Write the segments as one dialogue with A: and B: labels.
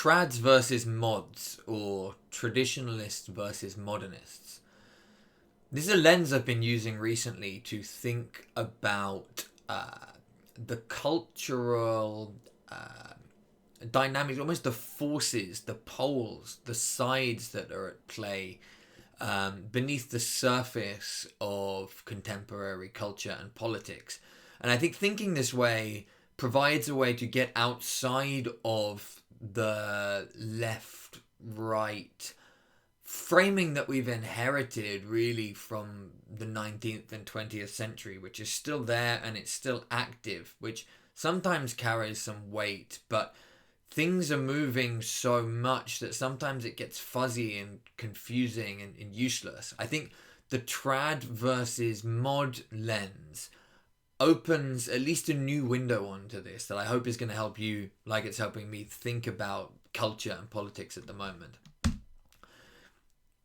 A: trads versus mods, or traditionalists versus modernists. This is a lens I've been using recently to think about the cultural dynamics, almost the forces, the poles, the sides that are at play beneath the surface of contemporary culture and politics. And I think thinking this way provides a way to get outside of the left right framing that we've inherited really from the 19th and 20th century, which is still there and it's still active, which sometimes carries some weight, but things are moving so much that sometimes it gets fuzzy and confusing and useless. I think the trad versus mod lens opens at least a new window onto this that I hope is going to help you, like it's helping me, think about culture and politics at the moment.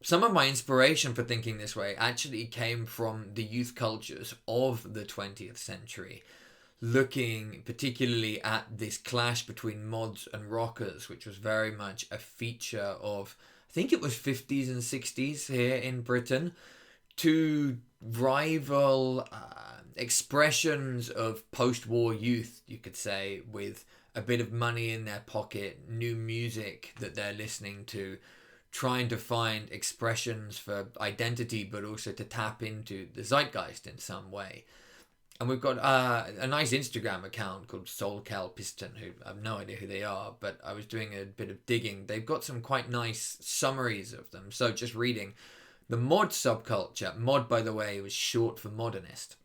A: Some of my inspiration for thinking this way actually came from the youth cultures of the 20th century, looking particularly at this clash between mods and rockers, which was very much a feature of, I think it was 50s and 60s here in Britain, two rival expressions of post-war youth, you could say, with a bit of money in their pocket, new music that they're listening to, trying to find expressions for identity, but also to tap into the zeitgeist in some way. And we've got a nice Instagram account called SoulCalPiston, who I have no idea who they are, but I was doing a bit of digging. They've got some quite nice summaries of them. So just reading. The mod subculture, mod by the way was short for modernist.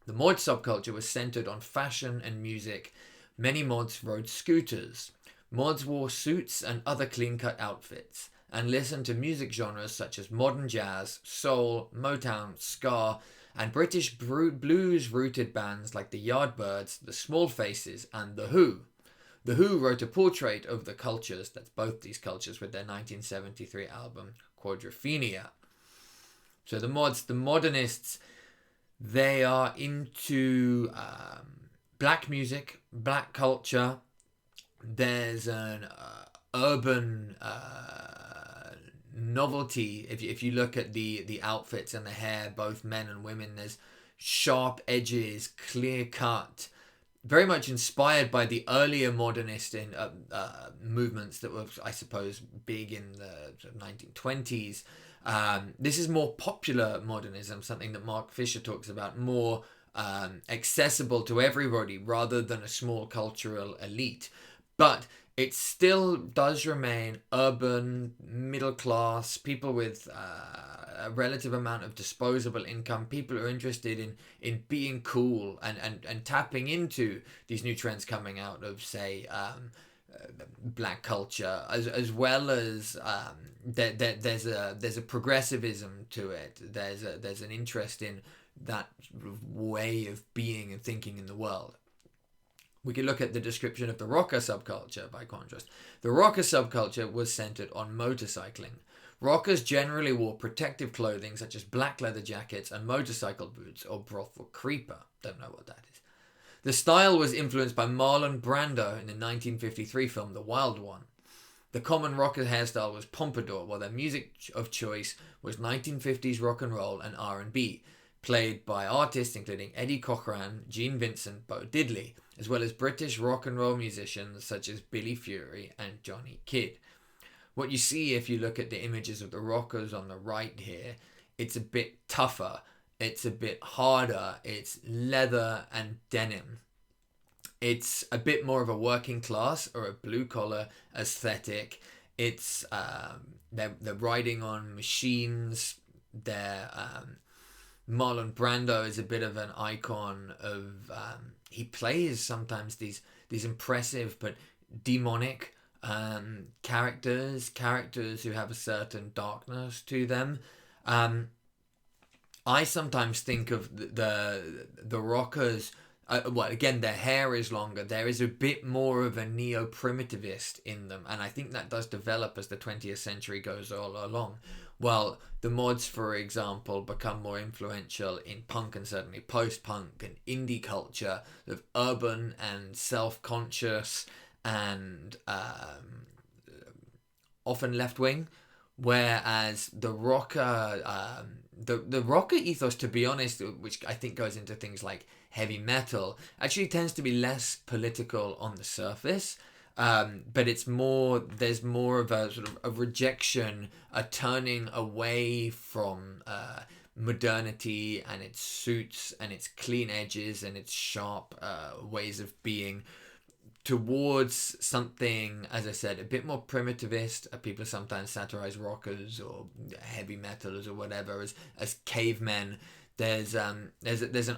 A: The mod subculture was centered on fashion and music. Many mods rode scooters. Mods wore suits and other clean-cut outfits and listened to music genres such as modern jazz, soul, Motown, ska, and British blues-rooted bands like the Yardbirds, the Small Faces, and The Who. The Who wrote a portrait of the cultures, that's both these cultures, with their 1973 album Quadrophenia. So the mods, the modernists, they are into black music, black culture. There's an urban novelty. If you look at the outfits and the hair, both men and women, there's sharp edges, clear cut, very much inspired by the earlier modernist movements that were, I suppose, big in the sort of 1920s. This is more popular modernism, something that Mark Fisher talks about, more accessible to everybody rather than a small cultural elite. But it still does remain urban, middle class, people with a relative amount of disposable income, people who are interested in being cool and tapping into these new trends coming out of, say, black culture, as well as there's a progressivism to it. There's an interest in that way of being and thinking in the world. We could look at the description of the rocker subculture, by contrast. The rocker subculture was centered on motorcycling. Rockers generally wore protective clothing such as black leather jackets and motorcycle boots, or brothel creeper. Don't know what that is. The style was influenced by Marlon Brando in the 1953 film The Wild One. The common rocker hairstyle was pompadour, while their music of choice was 1950s rock and roll and R&B, played by artists including Eddie Cochran, Gene Vincent, Bo Diddley, as well as British rock and roll musicians such as Billy Fury and Johnny Kidd. What you see if you look at the images of the rockers on the right here, it's a bit tougher, it's a bit harder, it's leather and denim. It's a bit more of a working class or a blue collar aesthetic. It's they're riding on machines. Marlon Brando is a bit of an icon of he plays sometimes these impressive but demonic characters who have a certain darkness to them. I sometimes think of the rockers. Well, again, their hair is longer. There is a bit more of a neo-primitivist in them, and I think that does develop as the 20th century goes all along. Well, the mods, for example, become more influential in punk and certainly post-punk and indie culture, of urban and self-conscious and often left wing, whereas the rocker the rocker ethos, to be honest, which I think goes into things like heavy metal, actually tends to be less political on the surface. But it's more, there's more of a sort of a rejection, a turning away from modernity and its suits and its clean edges and its sharp ways of being, towards something, as I said, a bit more primitivist. People sometimes satirize rockers or heavy metalers or whatever as cavemen. There's an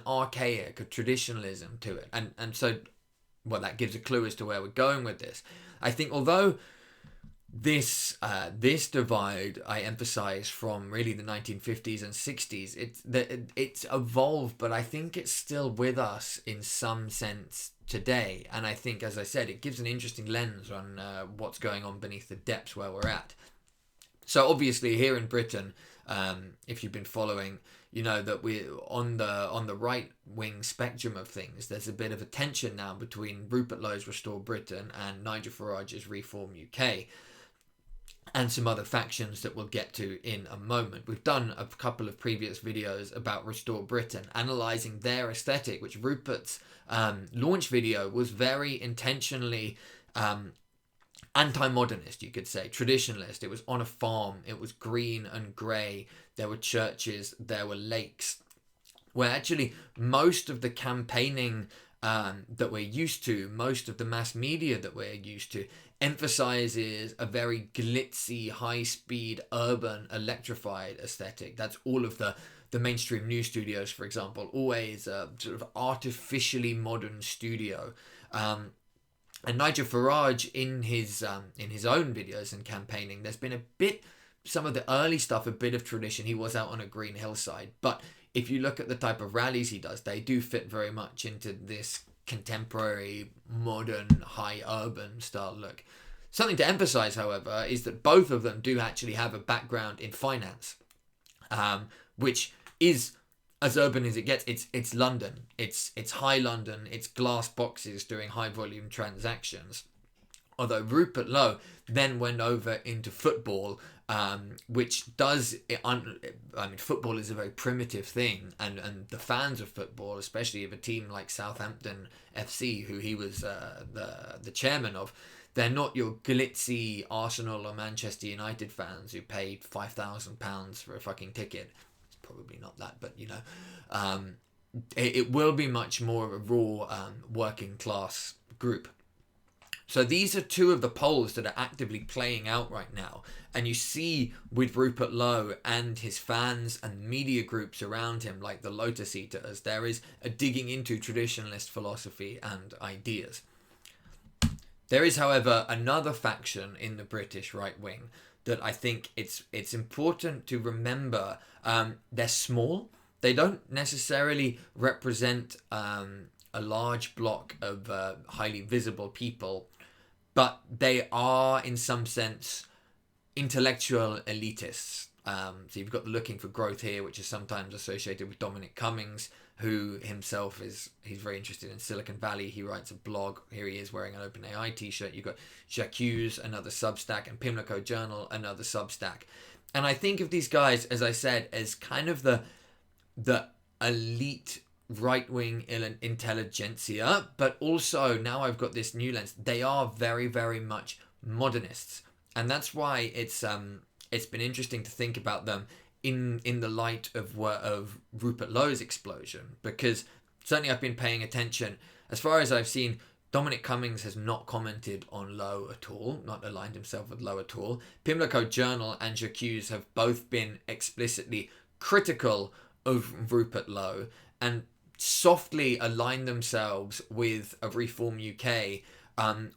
A: archaic, a traditionalism to it, and so, well, that gives a clue as to where we're going with this. I think although this divide, I emphasize, from really the 1950s and 60s, it's evolved, but I think it's still with us in some sense today. And I think, as I said, it gives an interesting lens on what's going on beneath the depths where we're at. So obviously here in Britain, if you've been following, you know that we're on the right wing spectrum of things. There's a bit of a tension now between Rupert Lowe's Restore Britain and Nigel Farage's Reform UK, and some other factions that we'll get to in a moment. We've done a couple of previous videos about Restore Britain, analysing their aesthetic, which Rupert's launch video was very intentionally anti-modernist, you could say, traditionalist. It was on a farm, it was green and grey, there were churches, there were lakes, where actually most of the campaigning that we're used to, most of the mass media that we're used to, emphasizes a very glitzy, high-speed, urban, electrified aesthetic. That's all of the mainstream news studios, for example, always a sort of artificially modern studio. And Nigel Farage, in his own videos and campaigning, there's been a bit, some of the early stuff, a bit of tradition. He was out on a green hillside, but if you look at the type of rallies he does, they do fit very much into this contemporary, modern, high urban style look. Something to emphasize, however, is that both of them do actually have a background in finance, which is as urban as it gets. It's London. It's high London. It's glass boxes doing high volume transactions. Although Rupert Lowe then went over into football, which does, football is a very primitive thing, and the fans of football, especially of a team like Southampton FC, who he was the chairman of, they're not your glitzy Arsenal or Manchester United fans who paid £5,000 for a fucking ticket. It's probably not that, but you know, it will be much more of a raw working class group. So these are two of the poles that are actively playing out right now. And you see with Rupert Lowe and his fans and media groups around him, like the Lotus Eaters, there is a digging into traditionalist philosophy and ideas. There is, however, another faction in the British right wing that I think it's important to remember. They're small. They don't necessarily represent a large block of highly visible people, but they are, in some sense, intellectual elitists. So you've got the Looking for Growth here, which is sometimes associated with Dominic Cummings, who himself he's very interested in Silicon Valley. He writes a blog. Here he is wearing an OpenAI t-shirt. You've got J'accuse, another Substack, and Pimlico Journal, another Substack. And I think of these guys, as I said, as kind of the elite right-wing intelligentsia, but also, now I've got this new lens, they are very, very much modernists. And that's why it's been interesting to think about them in the light of Rupert Lowe's explosion, because certainly I've been paying attention. As far as I've seen, Dominic Cummings has not commented on Lowe at all, not aligned himself with Lowe at all. Pimlico Journal and J'accuse have both been explicitly critical of Rupert Lowe and softly align themselves with a Reform UK,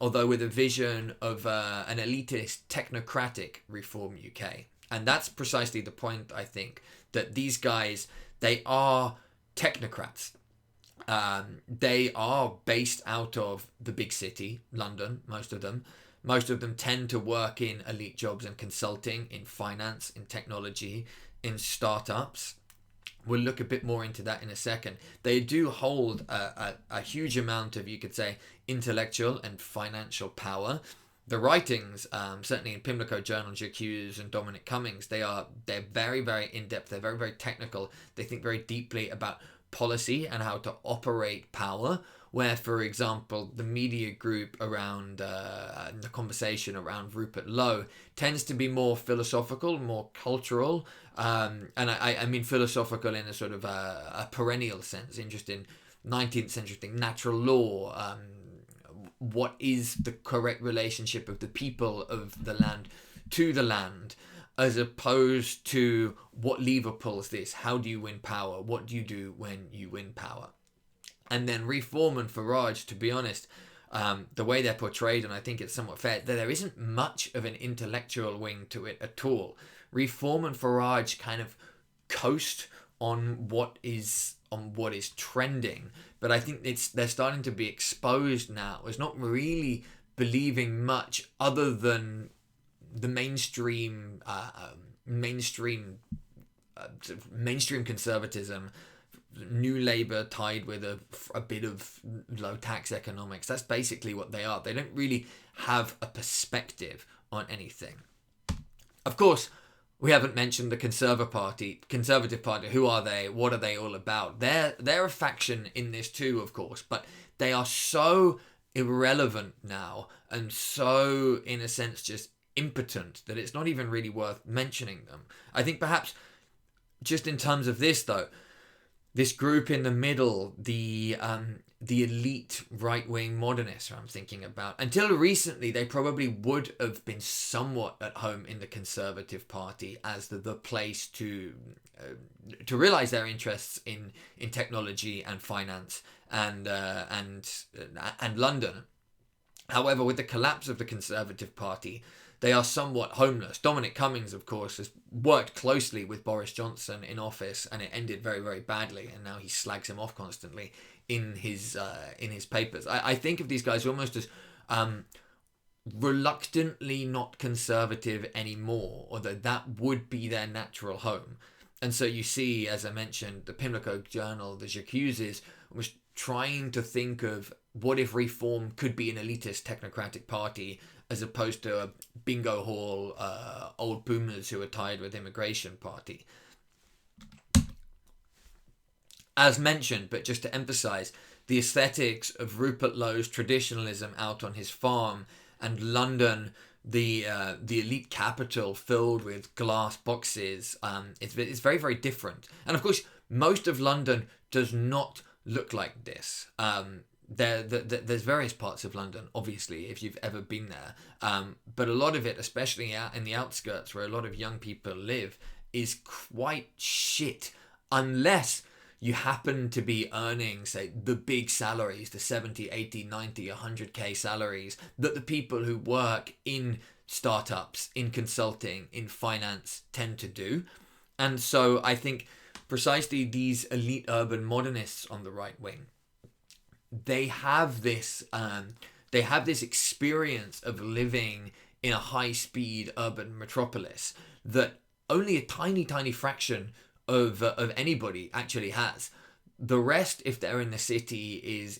A: although with a vision of an elitist, technocratic Reform UK. And that's precisely the point, I think, that these guys, they are technocrats. They are based out of the big city, London, most of them. Most of them tend to work in elite jobs and consulting, in finance, in technology, in startups. We'll look a bit more into that in a second. They do hold a huge amount of, you could say, intellectual and financial power. the writings, certainly in Pimlico Journal, Jacques and Dominic Cummings, they're very, very in-depth. They're very, very technical. They think very deeply about policy and how to operate power, where, for example, the media group around the conversation around Rupert Lowe tends to be more philosophical, more cultural, and I mean philosophical in a sort of a perennial sense, interested in 19th century thing, natural law, what is the correct relationship of the people of the land to the land, as opposed to what lever pulls this, how do you win power, what do you do when you win power. And then Reform and Farage, to be honest, the way they're portrayed, and I think it's somewhat fair, that there isn't much of an intellectual wing to it at all. Reform and Farage kind of coast on what is trending, but I think they're starting to be exposed now as not really believing much other than the mainstream conservatism, New Labour tied with a bit of low tax economics. That's basically what they are. They don't really have a perspective on anything. Of course, we haven't mentioned the Conservative Party. Who are they? What are they all about? They're a faction in this too, of course, but they are so irrelevant now and so, in a sense, just impotent that it's not even really worth mentioning them. I think perhaps just in terms of this, though, this group in the middle, the elite right-wing modernists I'm thinking about, until recently they probably would have been somewhat at home in the Conservative Party as the place to realise their interests in technology and finance and London. However, with the collapse of the Conservative Party, they are somewhat homeless. Dominic Cummings, of course, has worked closely with Boris Johnson in office, and it ended very, very badly. And now he slags him off constantly in his papers. I think of these guys almost as reluctantly not conservative anymore, although that would be their natural home. And so you see, as I mentioned, the Pimlico Journal, the J'accuses, was trying to think of what if Reform could be an elitist technocratic party as opposed to a bingo hall old boomers who are tied with immigration party. As mentioned, but just to emphasize, the aesthetics of Rupert Lowe's traditionalism out on his farm, and London, the elite capital filled with glass boxes, it's very, very different. And of course, most of London does not look like this. There's various parts of London, obviously, if you've ever been there. But a lot of it, especially out in the outskirts where a lot of young people live, is quite shit. Unless you happen to be earning, say, the big salaries, the 70, 80, 90, 100k salaries that the people who work in startups, in consulting, in finance tend to do. And so I think precisely these elite urban modernists on the right wing, they have this experience of living in a high-speed urban metropolis that only a tiny, tiny fraction of anybody actually has. The rest, if they're in the city,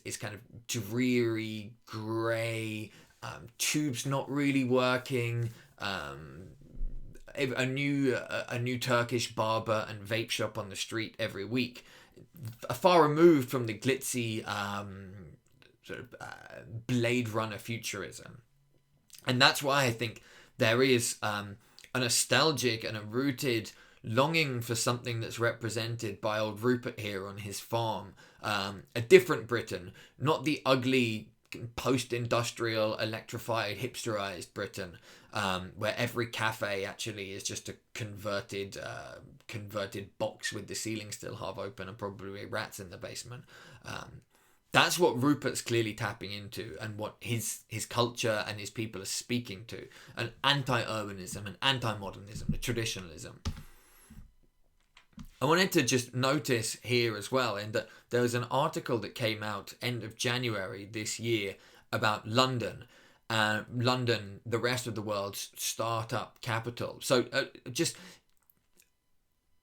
A: is kind of dreary, grey, tubes not really working, a new Turkish barber and vape shop on the street every week, far removed from the glitzy Blade Runner futurism. And that's why I think there is a nostalgic and a rooted longing for something that's represented by old Rupert here on his farm. A different Britain, not the ugly post-industrial, electrified, hipsterized Britain, where every cafe actually is just a converted box with the ceiling still half open and probably rats in the basement. That's what Rupert's clearly tapping into, and what his culture and his people are speaking to. An anti-urbanism, an anti-modernism, a traditionalism. I wanted to just notice here as well, in that there was an article that came out end of January this year about London, London, the rest of the world's startup capital. So just,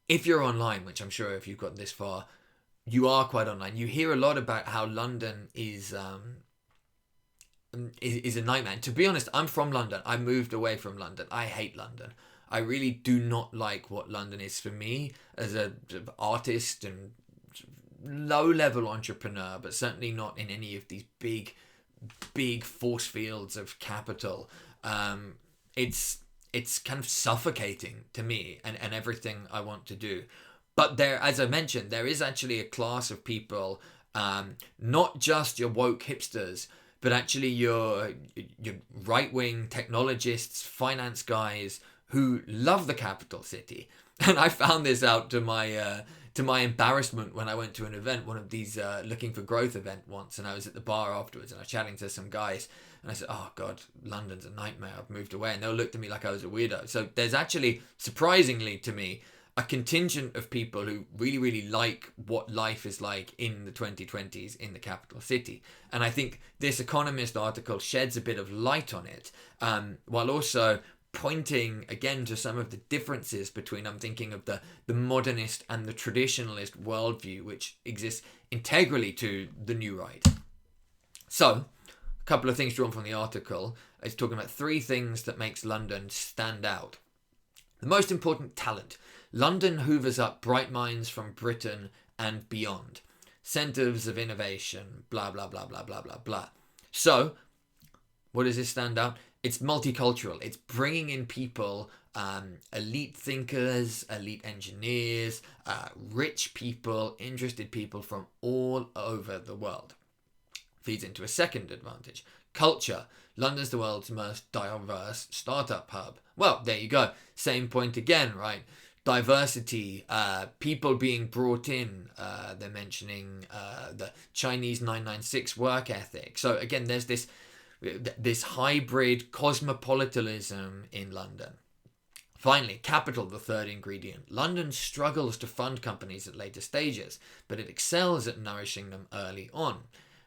A: if you're online, which I'm sure if you've got this far, you are quite online, you hear a lot about how London is is a nightmare. And to be honest, I'm from London. I moved away from London. I hate London. I really do not like what London is for me as a artist and low-level entrepreneur, but certainly not in any of these big force fields of capital. It's kind of suffocating to me and everything I want to do. But there, as I mentioned, there is actually a class of people, not just your woke hipsters, but actually your right-wing technologists, finance guys who love the capital city. And I found this out to my embarrassment when I went to an event, one of these looking for growth event once, and I was at the bar afterwards and I was chatting to some guys and I said, oh God, London's a nightmare, I've moved away. And they all looked at me like I was a weirdo. So there's actually, surprisingly to me, a contingent of people who really like what life is like in the 2020s in the capital city. And I think this Economist article sheds a bit of light on it, while also pointing again to some of the differences between, I'm thinking of the modernist and the traditionalist worldview, which exists integrally to the new right. So, a couple of things drawn from the article. It's talking about 3 things that makes London stand out. The most important, talent. London hoovers up bright minds from Britain and beyond. Centres of innovation, blah, blah, blah, blah, blah, blah, blah. So, what does this stand out? It's multicultural. It's bringing in people, elite thinkers, elite engineers, rich people, interested people from all over the world. Feeds into a second advantage. Culture. London's the world's most diverse startup hub. Well, there you go. Same point again, right? Diversity, people being brought in. They're mentioning the Chinese 996 work ethic. So again, there's this hybrid cosmopolitanism in London. Finally, capital, the third ingredient. London struggles to fund companies at later stages, but it excels at nourishing them early on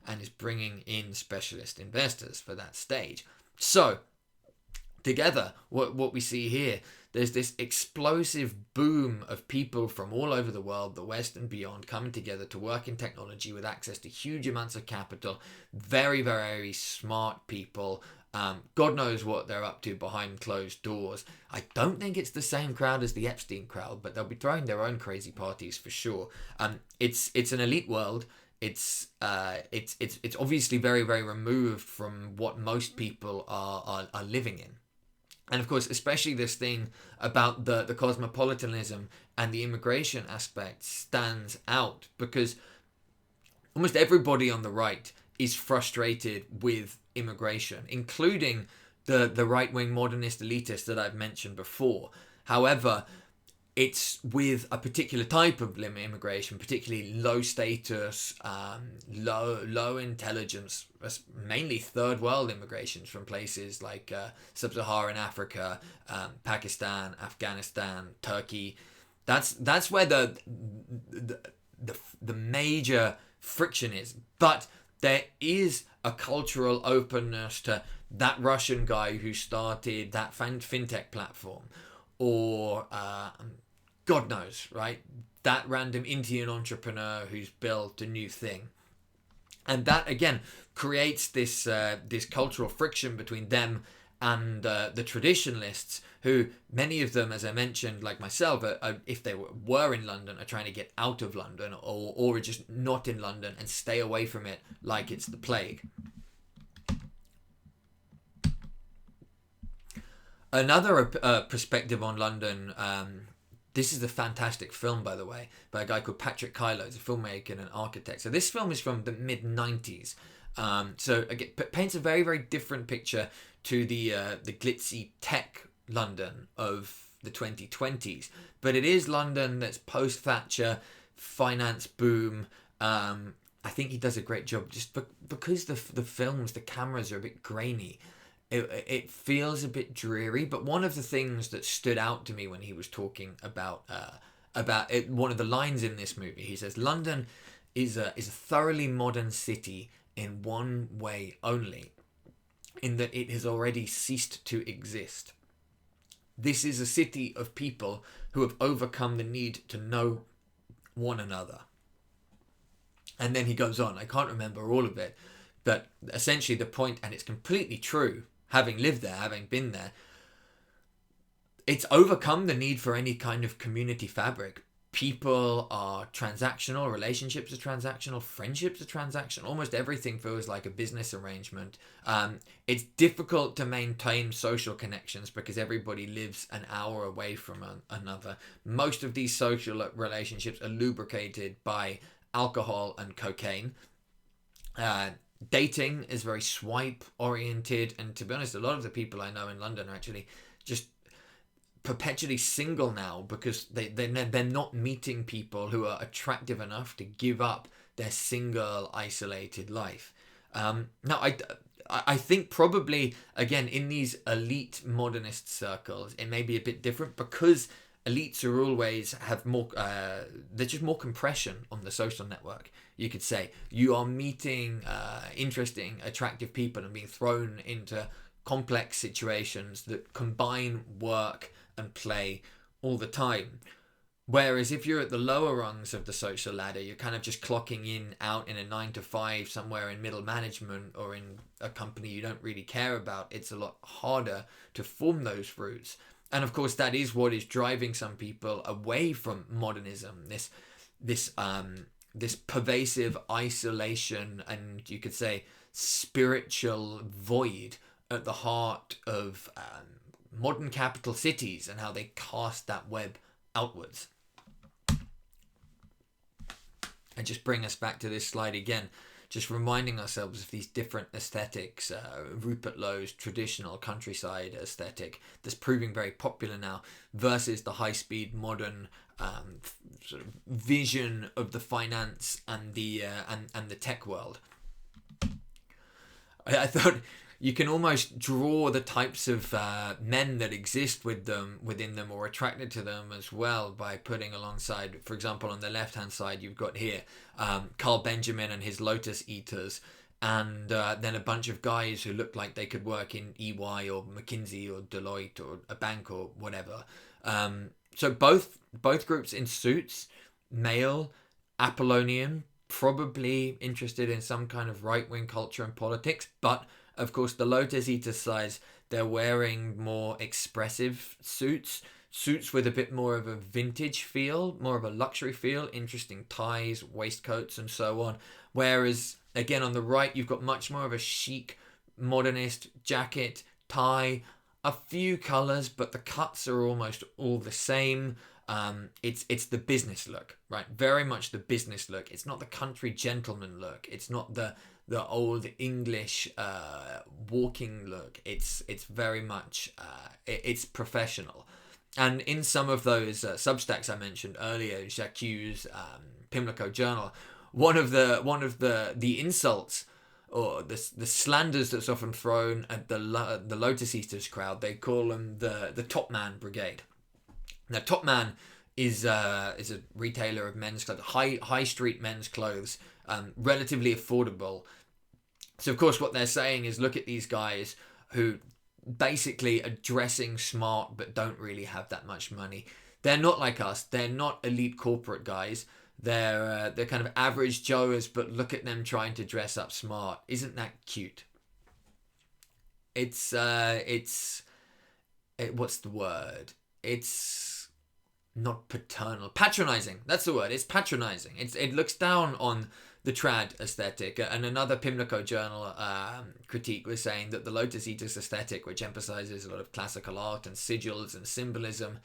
A: and is bringing in specialist investors for that stage. So, together, what we see here, there's this explosive boom of people from all over the world, the West and beyond, coming together to work in technology with access to huge amounts of capital, very, very smart people. God knows what they're up to behind closed doors. I don't think it's the same crowd as the Epstein crowd, but they'll be throwing their own crazy parties for sure. It's an elite world. It's obviously very, very removed from what most people are living in. And of course, especially this thing about the cosmopolitanism and the immigration aspect stands out because almost everybody on the right is frustrated with immigration, including the right-wing modernist elitists that I've mentioned before. However, it's with a particular type of immigration, particularly low status, low intelligence, mainly third world immigrations from places like sub-Saharan Africa, Pakistan, Afghanistan, Turkey. That's where the major friction is. But there is a cultural openness to that Russian guy who started that fintech platform, or God knows, right? That random Indian entrepreneur who's built a new thing. And that, again, creates this cultural friction between them and the traditionalists, who many of them, as I mentioned, like myself, if they were in London, are trying to get out of London, or are just not in London and stay away from it like it's the plague. Another perspective on London, this is a fantastic film, by the way, by a guy called Patrick Kylo. He's a filmmaker and an architect. So this film is from the mid-90s. So again, paints a very, very different picture to the glitzy tech London of the 2020s. But it is London that's post-Thatcher, finance boom. I think he does a great job just because the films, the cameras are a bit grainy. It feels a bit dreary, but one of the things that stood out to me when he was talking about it, one of the lines in this movie, he says, London is a thoroughly modern city in one way only, in that it has already ceased to exist. This is a city of people who have overcome the need to know one another. And then he goes on, I can't remember all of it, But essentially the point, and it's completely true, having lived there, having been there, it's overcome the need for any kind of community fabric. People are transactional, relationships are transactional, friendships are transactional. Almost everything feels like a business arrangement. It's difficult to maintain social connections because everybody lives an hour away from another. Most of these social relationships are lubricated by alcohol and cocaine. Dating is very swipe oriented, and to be honest, a lot of the people I know in London are actually just perpetually single now because they're not meeting people who are attractive enough to give up their single isolated life. Now I think probably again in these elite modernist circles it may be a bit different because elites are always have more there's just more compression on the social network. You could say you are meeting interesting, attractive people and being thrown into complex situations that combine work and play all the time. Whereas if you're at the lower rungs of the social ladder, you're kind of just clocking in out in a 9 to 5 somewhere in middle management or in a company you don't really care about. It's a lot harder to form those roots. And of course, that is what is driving some people away from modernism. This pervasive isolation and you could say spiritual void at the heart of modern capital cities and how they cast that web outwards. And just bring us back to this slide again, just reminding ourselves of these different aesthetics. Rupert Lowe's traditional countryside aesthetic that's proving very popular now versus the high-speed modern sort of vision of the finance and the tech world. I thought you can almost draw the types of men that exist within them or attracted to them as well by putting alongside, for example, on the left-hand side, you've got here Carl Benjamin and his Lotus Eaters, and then a bunch of guys who look like they could work in EY or McKinsey or Deloitte or a bank or whatever. So both groups in suits, male, Apollonian, probably interested in some kind of right-wing culture and politics, but of course, the Lotus Eater size, they're wearing more expressive suits with a bit more of a vintage feel, more of a luxury feel, interesting ties, waistcoats, and so on. Whereas, again, on the right, you've got much more of a chic, modernist jacket, tie, a few colours, but the cuts are almost all the same. It's the business look, right? Very much the business look. It's not the country gentleman look. It's not the old English walking look. It's very much it's professional. And in some of those Substacks I mentioned earlier, Jacques Pimlico Journal, one of the insults or the slanders that's often thrown at the Lotus Eaters crowd, they call them the Top Man Brigade. Now, Top Man is a retailer of men's clothes, high street men's clothes, relatively affordable. So, of course, what they're saying is, look at these guys who basically are dressing smart but don't really have that much money. They're not like us. They're not elite corporate guys. They're kind of average Joes, but look at them trying to dress up smart. Isn't that cute? What's the word? It's not paternal. Patronizing. That's the word. It's patronizing. It looks down on the trad aesthetic. And another Pimlico Journal critique was saying that the Lotus Eaters aesthetic, which emphasizes a lot of classical art and sigils and symbolism,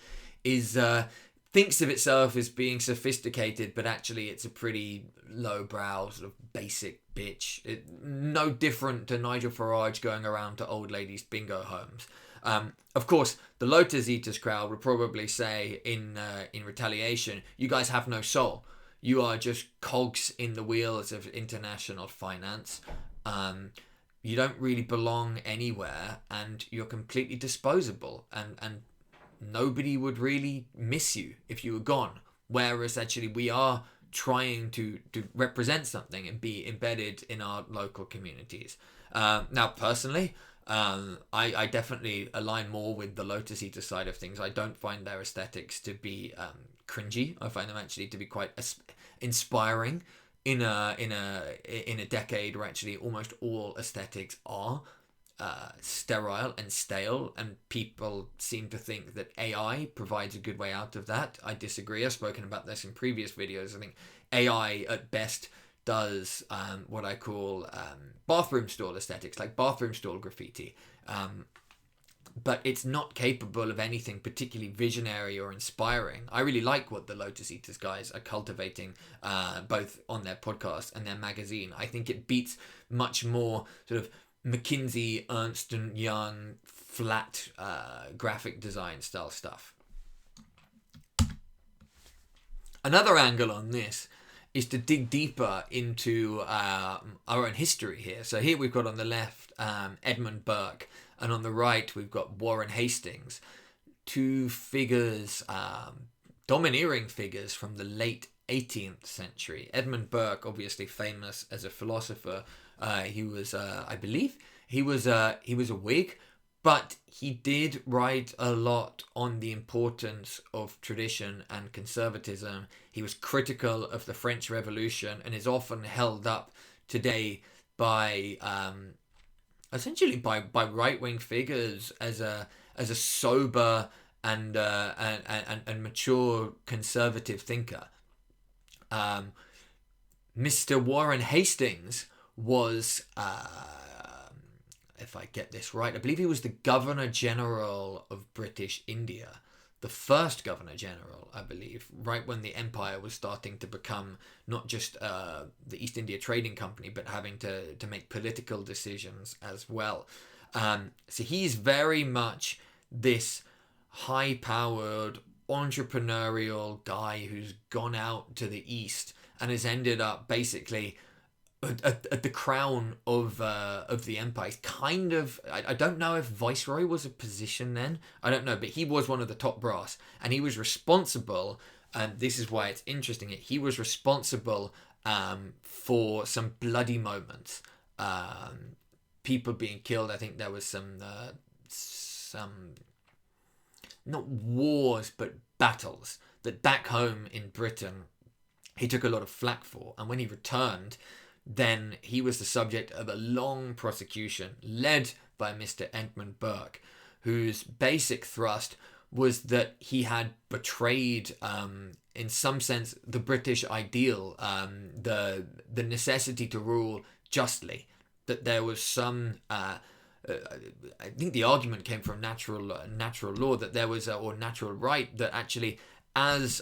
A: thinks of itself as being sophisticated, but actually it's a pretty lowbrow, sort of basic bitch. No different to Nigel Farage going around to old ladies' bingo homes. Of course, the Lotus Eaters crowd would probably say in retaliation, you guys have no soul. You are just cogs in the wheels of international finance. You don't really belong anywhere, and you're completely disposable. And nobody would really miss you if you were gone. Whereas actually we are trying to represent something and be embedded in our local communities. Now, personally, I definitely align more with the Lotus Eater side of things. I don't find their aesthetics to be cringy. I find them actually to be quite inspiring in a decade where actually almost all aesthetics are sterile and stale, and people seem to think that AI provides a good way out of that. I disagree. I've spoken about this in previous videos. I think AI at best does what I call bathroom stall aesthetics, like bathroom stall graffiti. But it's not capable of anything particularly visionary or inspiring. I really like what the Lotus Eaters guys are cultivating, both on their podcast and their magazine. I think it beats much more sort of McKinsey, Ernst & Young, flat graphic design style stuff. Another angle on this is to dig deeper into our own history here. So here we've got on the left Edmund Burke, and on the right we've got Warren Hastings, two figures, domineering figures from the late 18th century. Edmund Burke, obviously famous as a philosopher. He was, I believe, he was a Whig, but he did write a lot on the importance of tradition and conservatism. He was critical of the French Revolution and is often held up today by essentially by right-wing figures as a sober and mature conservative thinker. Mr. Warren Hastings was, if I get this right, I believe he was the Governor General of British India. The first Governor General, I believe, right when the empire was starting to become not just the East India Trading Company, but having to make political decisions as well. So he's very much this high-powered, entrepreneurial guy who's gone out to the East and has ended up basically at the crown of the empire. He's kind of, I don't know if viceroy was a position then, I don't know, but he was one of the top brass, and he was responsible, and this is why it's interesting, he was responsible for some bloody moments, people being killed. I think there was some not wars but battles that back home in Britain he took a lot of flack for, and when he returned, then he was the subject of a long prosecution led by Mr. Edmund Burke, whose basic thrust was that he had betrayed, in some sense, the British ideal, the necessity to rule justly. That there was some, I think the argument came from natural law, that there was, or natural right, that actually, as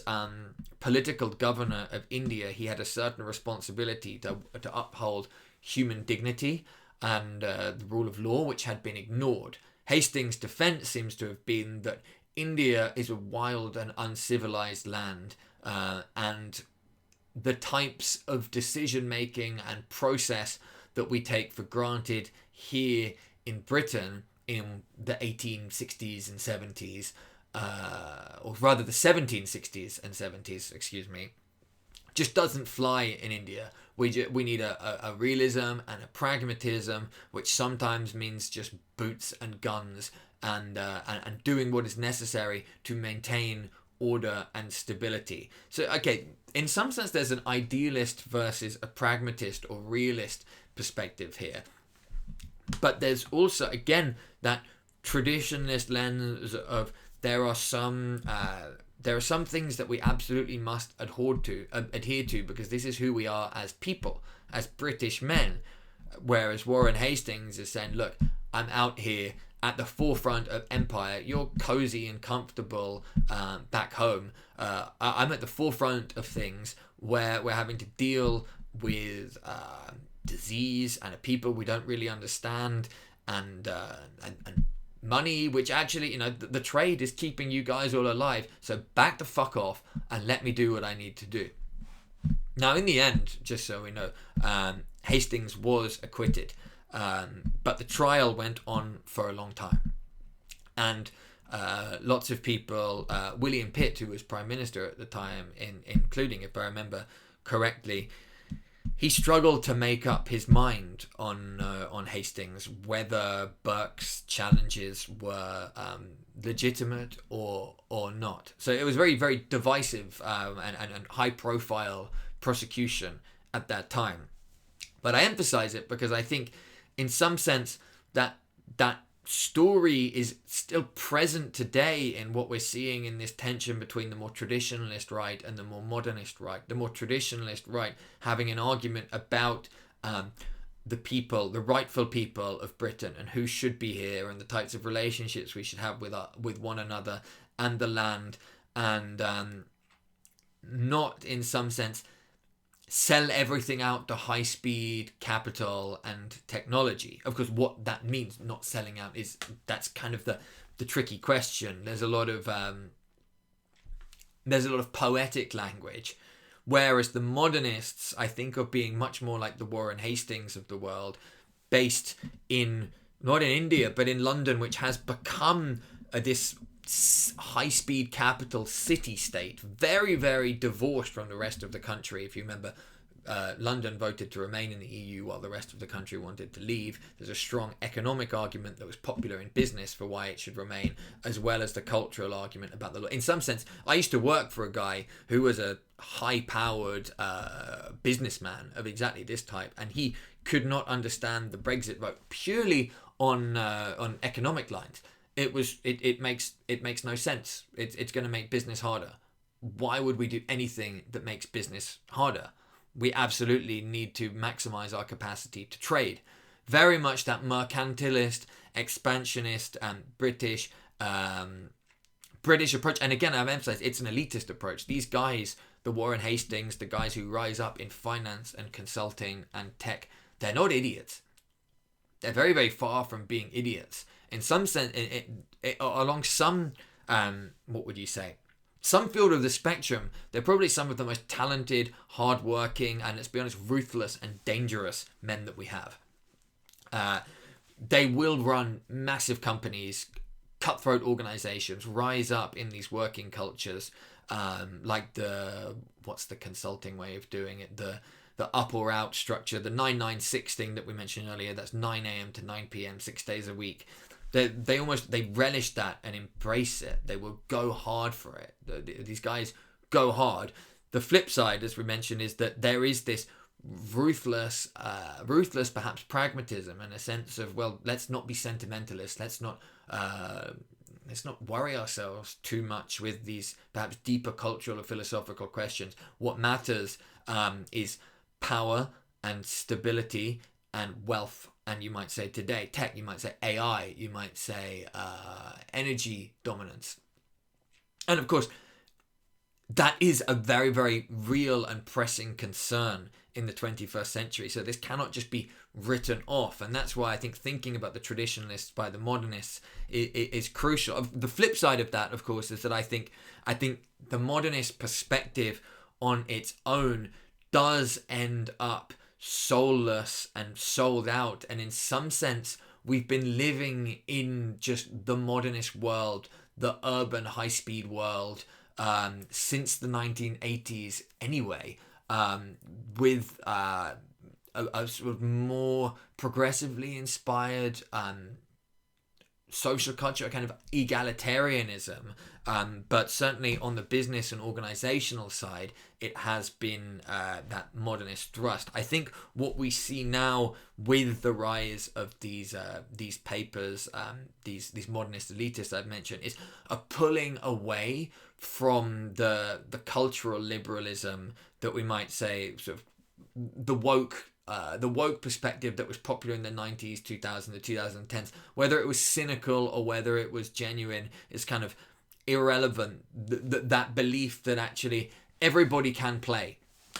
A: political governor of India, he had a certain responsibility to uphold human dignity and the rule of law, which had been ignored. Hastings' defense seems to have been that India is a wild and uncivilized land, and the types of decision-making and process that we take for granted here in Britain in the 1860s and 70s, or rather the 1760s and 70s, excuse me, just doesn't fly in India. We need a realism and a pragmatism, which sometimes means just boots and guns and doing what is necessary to maintain order and stability. So, okay, in some sense, there's an idealist versus a pragmatist or realist perspective here. But there's also, again, that traditionalist lens of there are some things that we absolutely must adhere to because this is who we are as people, as British men. Whereas Warren Hastings is saying, look, I'm out here at the forefront of empire. You're cozy and comfortable back home. I'm at the forefront of things where we're having to deal with disease and a people we don't really understand, and money, which actually, the trade is keeping you guys all alive. So back the fuck off and let me do what I need to do. Now, in the end, just so we know, Hastings was acquitted, but the trial went on for a long time. And lots of people, William Pitt, who was Prime Minister at the time, including, if I remember correctly, he struggled to make up his mind on Hastings, whether Burke's challenges were legitimate or not. So it was very, very divisive and high-profile prosecution at that time. But I emphasize it because I think, in some sense, that story is still present today in what we're seeing in this tension between the more traditionalist right and the more modernist right. The more traditionalist right having an argument about the people, the rightful people of Britain, and who should be here, and the types of relationships we should have with one another and the land, and not, in some sense, sell everything out to high-speed capital and technology. Of course, what that means, not selling out, that's kind of the tricky question. There's a lot of poetic language, whereas the modernists, I think, of being much more like the Warren Hastings of the world, based in, not in India, but in London, which has become this high-speed capital city-state, very, very divorced from the rest of the country. If you remember, London voted to remain in the EU while the rest of the country wanted to leave. There's a strong economic argument that was popular in business for why it should remain, as well as the cultural argument about the law. In some sense, I used to work for a guy who was a high-powered businessman of exactly this type, and he could not understand the Brexit vote purely on economic lines. It makes no sense. It's going to make business harder. Why would we do anything that makes business harder? We absolutely need to maximize our capacity to trade. Very much that mercantilist, expansionist, British approach. And again, I've emphasized it's an elitist approach. These guys, the Warren Hastings, the guys who rise up in finance and consulting and tech, they're not idiots. They're very, very far from being idiots. In some sense, along some, what would you say, some field of the spectrum, they're probably some of the most talented, hardworking, and, let's be honest, ruthless and dangerous men that we have. They will run massive companies, cutthroat organizations, rise up in these working cultures, like what's the consulting way of doing it? The up or out structure, the 996 thing that we mentioned earlier, that's 9 a.m. to 9 p.m., 6 days a week. They relish that and embrace it. They will go hard for it. These guys go hard. The flip side, as we mentioned, is that there is this ruthless perhaps pragmatism, and a sense of, well, let's not be sentimentalist. Let's not worry ourselves too much with these perhaps deeper cultural or philosophical questions. What matters is power and stability and wealth. And you might say today, tech, you might say AI, you might say energy dominance. And of course, that is a very, very real and pressing concern in the 21st century. So this cannot just be written off. And that's why I think thinking about the traditionalists by the modernists is crucial. The flip side of that, of course, is that I think the modernist perspective on its own does end up soulless and sold out, and in some sense we've been living in just the modernist world, the urban high-speed world, since the 1980s anyway, with a sort of more progressively inspired social culture, a kind of egalitarianism, but certainly on the business and organizational side, it has been that modernist thrust. I think what we see now with the rise of these papers, these modernist elitists I've mentioned, is a pulling away from the cultural liberalism that we might say, sort of the woke perspective that was popular in the 90s, 2000s, the 2010s. Whether it was cynical or whether it was genuine is kind of irrelevant. That belief that actually everybody can play,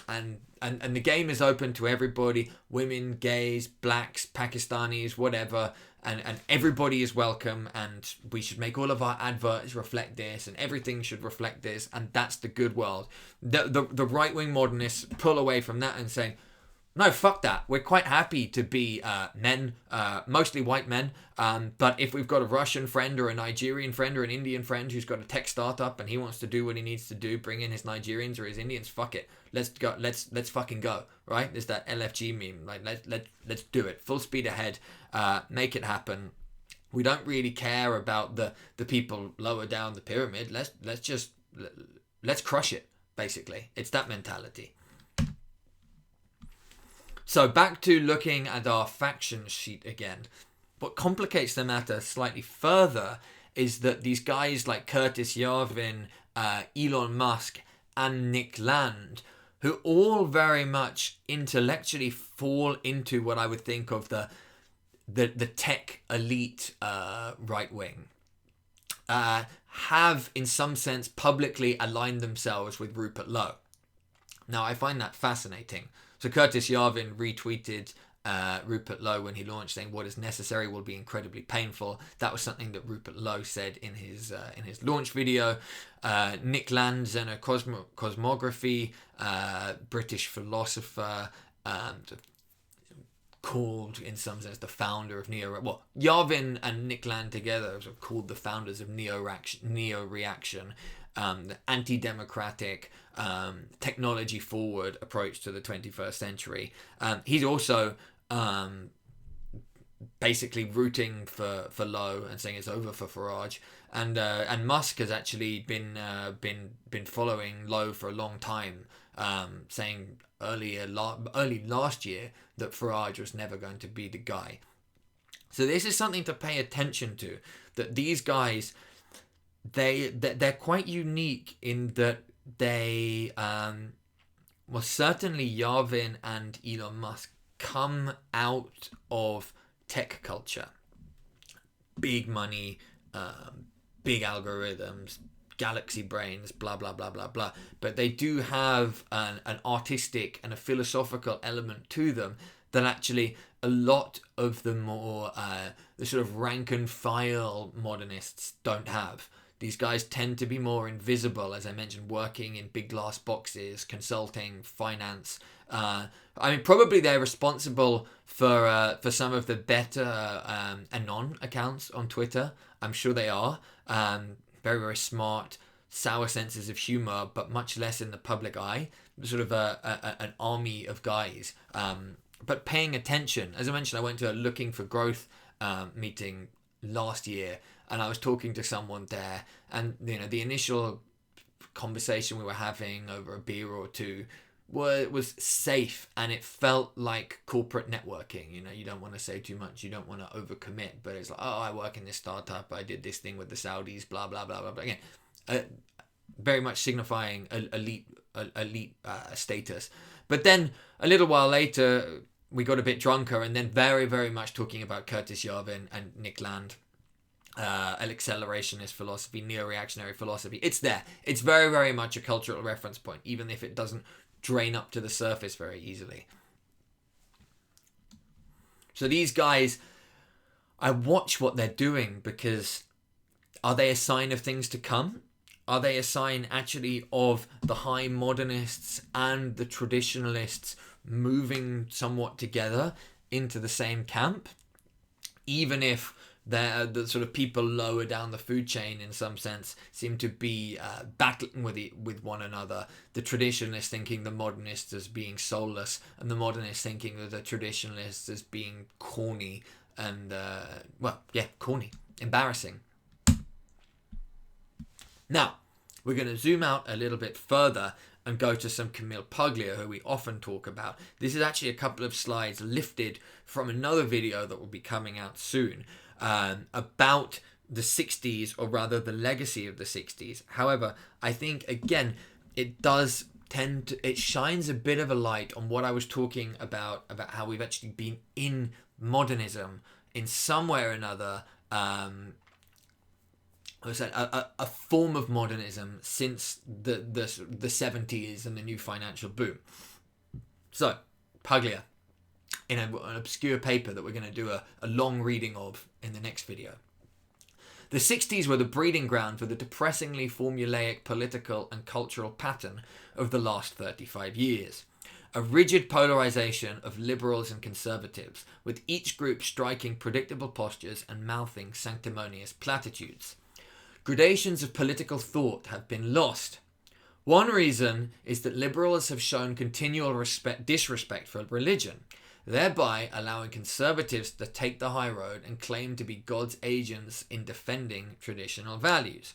A: and the game is open to everybody, women, gays, blacks, Pakistanis, whatever, and everybody is welcome, and we should make all of our adverts reflect this, and everything should reflect this, and that's the good world. The right-wing modernists pull away from that and saying, no, fuck that. We're quite happy to be men, mostly white men. But if we've got a Russian friend or a Nigerian friend or an Indian friend who's got a tech startup and he wants to do what he needs to do, bring in his Nigerians or his Indians, fuck it. Let's go. Let's fucking go. Right? There's that LFG meme. Like let's do it. Full speed ahead. Make it happen. We don't really care about the people lower down the pyramid. Let's crush it. Basically, it's that mentality. So back to looking at our faction sheet again. What complicates the matter slightly further is that these guys like Curtis Yarvin, Elon Musk, and Nick Land, who all very much intellectually fall into what I would think of the tech elite right wing, have in some sense publicly aligned themselves with Rupert Lowe. Now I find that fascinating. So Curtis Yarvin retweeted Rupert Lowe when he launched, saying what is necessary will be incredibly painful. That was something that Rupert Lowe said in his launch video. Nick Land, Cosmography, British philosopher, called in some sense the founder of Yarvin and Nick Land together are called the founders of neo-reaction, the anti-democratic, technology forward approach to the 21st century. He's also basically rooting for Lowe and saying it's over for Farage, and Musk has actually been following Lowe for a long time, saying early last year that Farage was never going to be the guy. So this is something to pay attention to, that these guys, they're quite unique in that they certainly Yarvin and Elon Musk come out of tech culture, big money, big algorithms, galaxy brains, blah blah blah blah blah, but they do have an artistic and a philosophical element to them that actually a lot of the more the sort of rank and file modernists don't have. These guys tend to be more invisible, as I mentioned, working in big glass boxes, consulting, finance. Probably they're responsible for some of the better Anon accounts on Twitter. I'm sure they are. Very, very smart, sour senses of humor, but much less in the public eye. Sort of an army of guys. But paying attention. As I mentioned, I went to a Looking for Growth meeting last year, and I was talking to someone there, and the initial conversation we were having over a beer or two was safe, and it felt like corporate networking. You don't want to say too much, you don't want to overcommit, but it's like, oh, I work in this startup, I did this thing with the Saudis, blah blah blah blah blah. Again, very much signifying elite status. But then a little while later we got a bit drunker, and then very, very much talking about Curtis Yarvin and Nick Land, an accelerationist philosophy, neo-reactionary philosophy. It's there. It's very, very much a cultural reference point, even if it doesn't drain up to the surface very easily. So these guys, I watch what they're doing, because are they a sign of things to come? Are they a sign actually of the high modernists and the traditionalists moving somewhat together into the same camp? Even if the sort of people lower down the food chain in some sense seem to be battling with one another. The traditionalists thinking the modernists as being soulless, and the modernists thinking of the traditionalists as being corny and, corny, embarrassing. Now, we're going to zoom out a little bit further and go to some Camille Paglia, who we often talk about. This is actually a couple of slides lifted from another video that will be coming out soon, about the 60s, or rather the legacy of the 60s. However, I think, again, it does tend to, it shines a bit of a light on what I was talking about how we've actually been in modernism in some way or another, a form of modernism since the 70s and the new financial boom. So, Paglia, in an obscure paper that we're going to do a long reading of in the next video. The 60s were the breeding ground for the depressingly formulaic political and cultural pattern of the last 35 years. A rigid polarization of liberals and conservatives, with each group striking predictable postures and mouthing sanctimonious platitudes. Gradations of political thought have been lost. One reason is that liberals have shown continual disrespect for religion, thereby allowing conservatives to take the high road and claim to be God's agents in defending traditional values.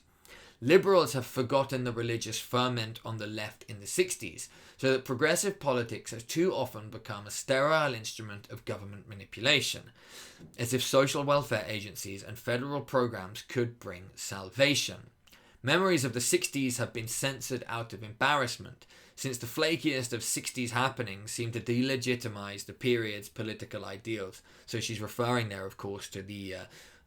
A: liberals have forgotten the religious ferment on the left in the 60s, so that progressive politics has too often become a sterile instrument of government manipulation, as if social welfare agencies and federal programs could bring salvation. Memories of the 60s have been censored out of embarrassment, since the flakiest of 60s happenings seem to delegitimize the period's political ideals. So she's referring there, of course, to the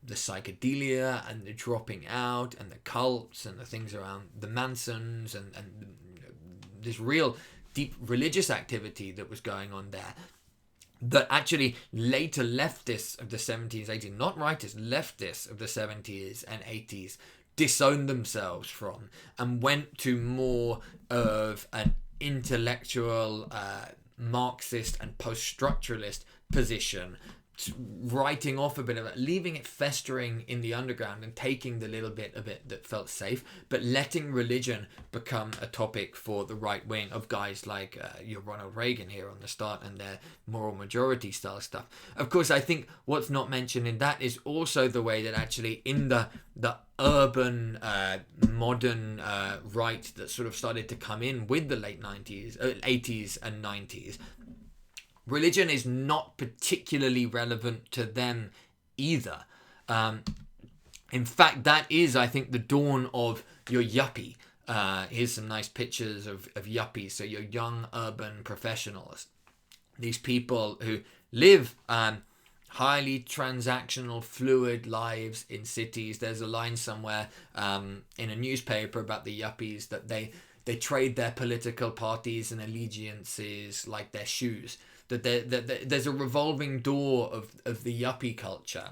A: psychedelia and the dropping out and the cults and the things around the Mansons and this real deep religious activity that was going on there. That actually later leftists of the 70s, 80s, not rightists, leftists of the 70s and 80s disowned themselves from and went to more of an intellectual Marxist and post-structuralist position, writing off a bit of it, leaving it festering in the underground and taking the little bit of it that felt safe, but letting religion become a topic for the right wing of guys like your Ronald Reagan here on the start and their moral majority style stuff. Of course, I think what's not mentioned in that is also the way that actually in the urban modern right that sort of started to come in with the late 90s, 80s and 90s, religion is not particularly relevant to them either. In fact, that is, I think, the dawn of your yuppie. Here's some nice pictures of yuppies. So your young urban professionals. These people who live highly transactional, fluid lives in cities. There's a line somewhere in a newspaper about the yuppies that they trade their political parties and allegiances like their shoes. That there's a revolving door of the yuppie culture.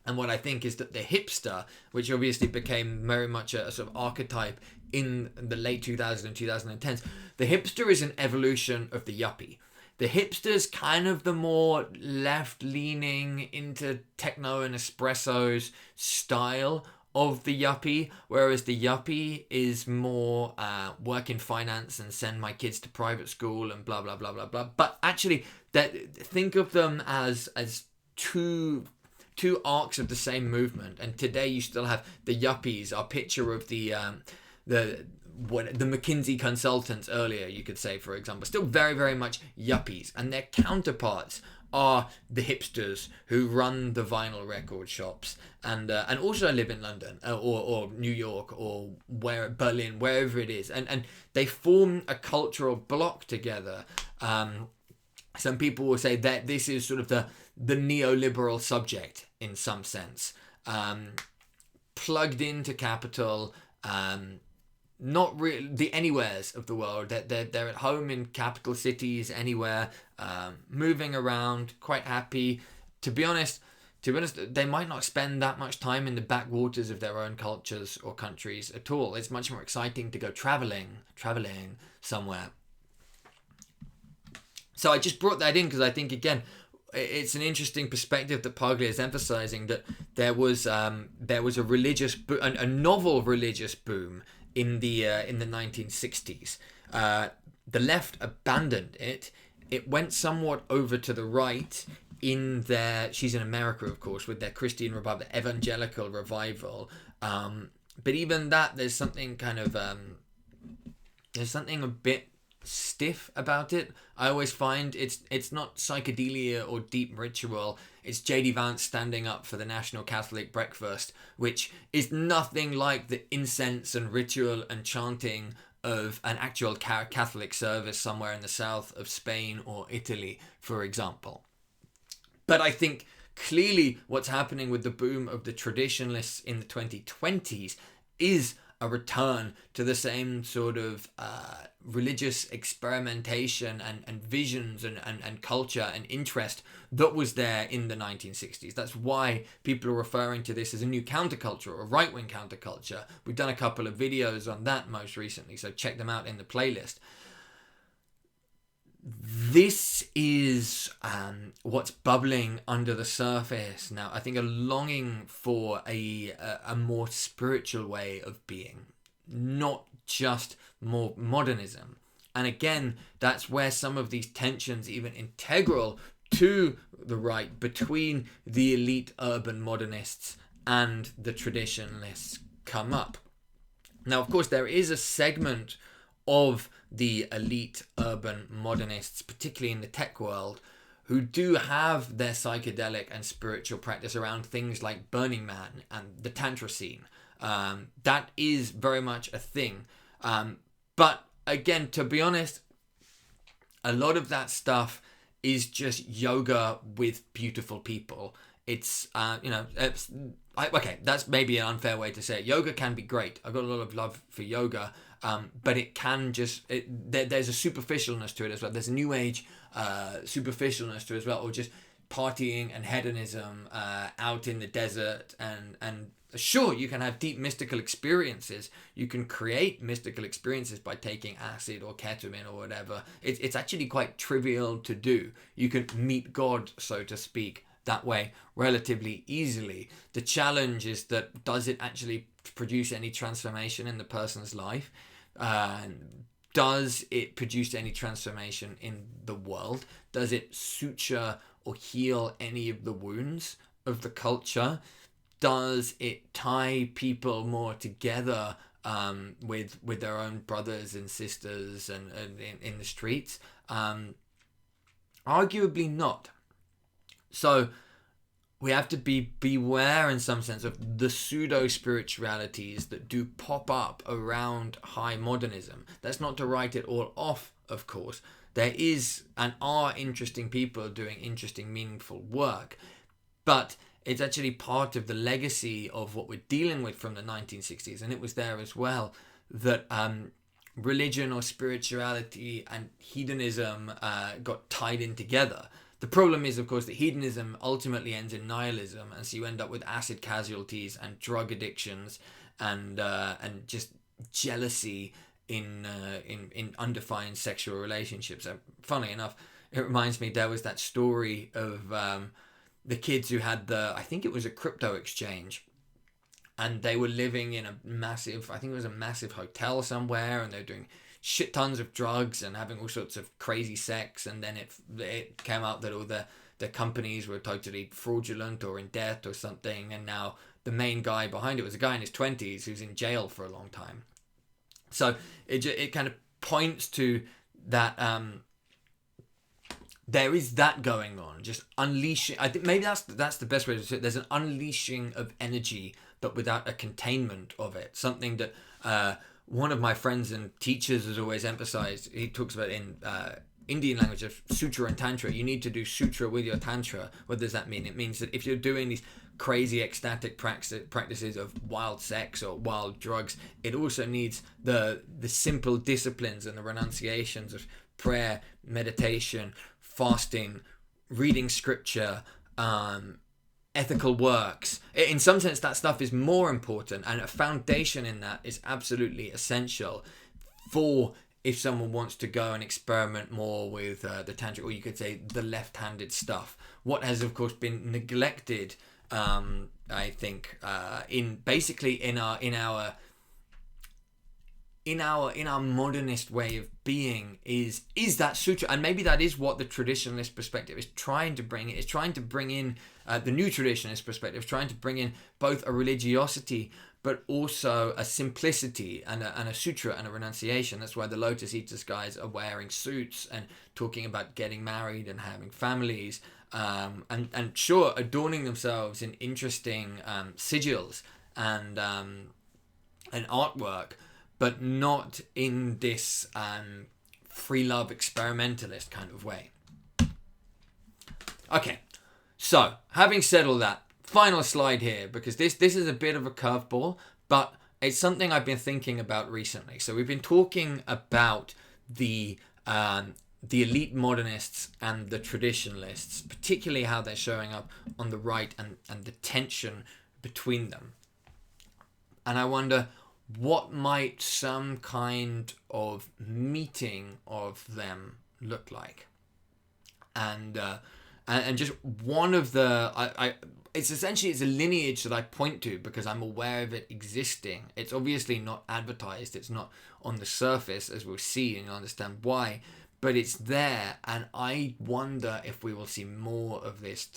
A: And what I think is that the hipster, which obviously became very much a sort of archetype in the late 2000s and 2010s, the hipster is an evolution of the yuppie. The hipster's kind of the more left-leaning into techno and espressos style of the yuppie, whereas the yuppie is more work in finance and send my kids to private school and blah blah blah blah blah. But actually, think of them as two arcs of the same movement. And today you still have the yuppies. Our picture of the McKinsey consultants earlier, you could say, for example, still very very much yuppies, and their counterparts are the hipsters who run the vinyl record shops and also live in London or New York or Berlin, wherever it is, and they form a cultural block together. Some people will say that this is sort of the neoliberal subject in some sense, plugged into capital. Not really the anywheres of the world. They're at home in capital cities anywhere, moving around, quite happy. To be honest, they might not spend that much time in the backwaters of their own cultures or countries at all. It's much more exciting to go traveling somewhere. So I just brought that in because I think, again, it's an interesting perspective that Paglia is emphasizing, that there was a religious a novel religious boom in the 1960s. The left abandoned it. It went somewhat over to the right in their, she's in America, of course, with their Christian revival, the evangelical revival. But even that, there's something kind of, there's something a bit stiff about it. I always find it's not psychedelia or deep ritual. It's J.D. Vance standing up for the National Catholic Breakfast, which is nothing like the incense and ritual and chanting of an actual Catholic service somewhere in the south of Spain or Italy, for example. But I think clearly what's happening with the boom of the traditionalists in the 2020s is a return to the same sort of religious experimentation and visions and culture and interest that was there in the 1960s. That's why people are referring to this as a new counterculture or a right-wing counterculture. We've done a couple of videos on that most recently, so check them out in the playlist. This is what's bubbling under the surface now. I think a longing for a more spiritual way of being, not just more modernism. And again, that's where some of these tensions, even integral to the right, between the elite urban modernists and the traditionalists come up. Now, of course, there is a segment of the elite urban modernists, particularly in the tech world, who do have their psychedelic and spiritual practice around things like Burning Man and the Tantra scene. That is very much a thing. But again, to be honest, a lot of that stuff is just yoga with beautiful people. It's, okay, that's maybe an unfair way to say it. Yoga can be great. I've got a lot of love for yoga, but it can there's a superficialness to it as well. There's a new age superficialness to it as well, or just partying and hedonism out in the desert. And sure, you can have deep mystical experiences. You can create mystical experiences by taking acid or ketamine or whatever. It's actually quite trivial to do. You can meet God, so to speak, that way relatively easily. The challenge is that, does it actually produce any transformation in the person's life? Does it produce any transformation in the world? Does it suture or heal any of the wounds of the culture? Does it tie people more together with their own brothers and sisters and in the streets? Arguably not. So we have to beware in some sense of the pseudo spiritualities that do pop up around high modernism. That's not to write it all off, of course. There is and are interesting people doing interesting, meaningful work, but it's actually part of the legacy of what we're dealing with from the 1960s, and it was there as well, that religion or spirituality and hedonism got tied in together. The problem is, of course, that hedonism ultimately ends in nihilism, and so you end up with acid casualties and drug addictions and just jealousy in undefined sexual relationships. And funnily enough, it reminds me, there was that story of the kids who had I think it was a crypto exchange, and they were living in a massive hotel somewhere, and they were doing shit tons of drugs and having all sorts of crazy sex, and then it came out that all the companies were totally fraudulent or in debt or something, and now the main guy behind it was a guy in his 20s who's in jail for a long time. So it kind of points to that there is that going on, just unleashing. I think maybe that's the best way to say it. There's an unleashing of energy, but without a containment of it. Something that one of my friends and teachers has always emphasized. He talks about in Indian language of sutra and tantra. You need to do sutra with your tantra. What does that mean? It means that if you're doing these crazy ecstatic practices of wild sex or wild drugs, it also needs the simple disciplines and the renunciations of prayer, meditation, fasting, reading scripture, ethical works. In some sense, that stuff is more important, and a foundation in that is absolutely essential for if someone wants to go and experiment more with the tantric, or you could say the left-handed stuff. What has, of course, been neglected, I think, in our modernist way of being is that sutra. And maybe that is what the traditionalist perspective is trying to bring. It's trying to bring in the new traditionalist perspective, trying to bring in both a religiosity but also a simplicity and a sutra and a renunciation. That's why the Lotus Eaters guys are wearing suits and talking about getting married and having families, and sure, adorning themselves in interesting sigils and artwork, but not in this free love experimentalist kind of way. Okay, so having said all that, final slide here, because this is a bit of a curveball, but it's something I've been thinking about recently. So we've been talking about the elite modernists and the traditionalists, particularly how they're showing up on the right and the tension between them. And I wonder, what might some kind of meeting of them look like? And just one of the it's a lineage that I point to because I'm aware of it existing. It's obviously not advertised. It's not on the surface, as we'll see, and you'll understand why. But it's there, and I wonder if we will see more of this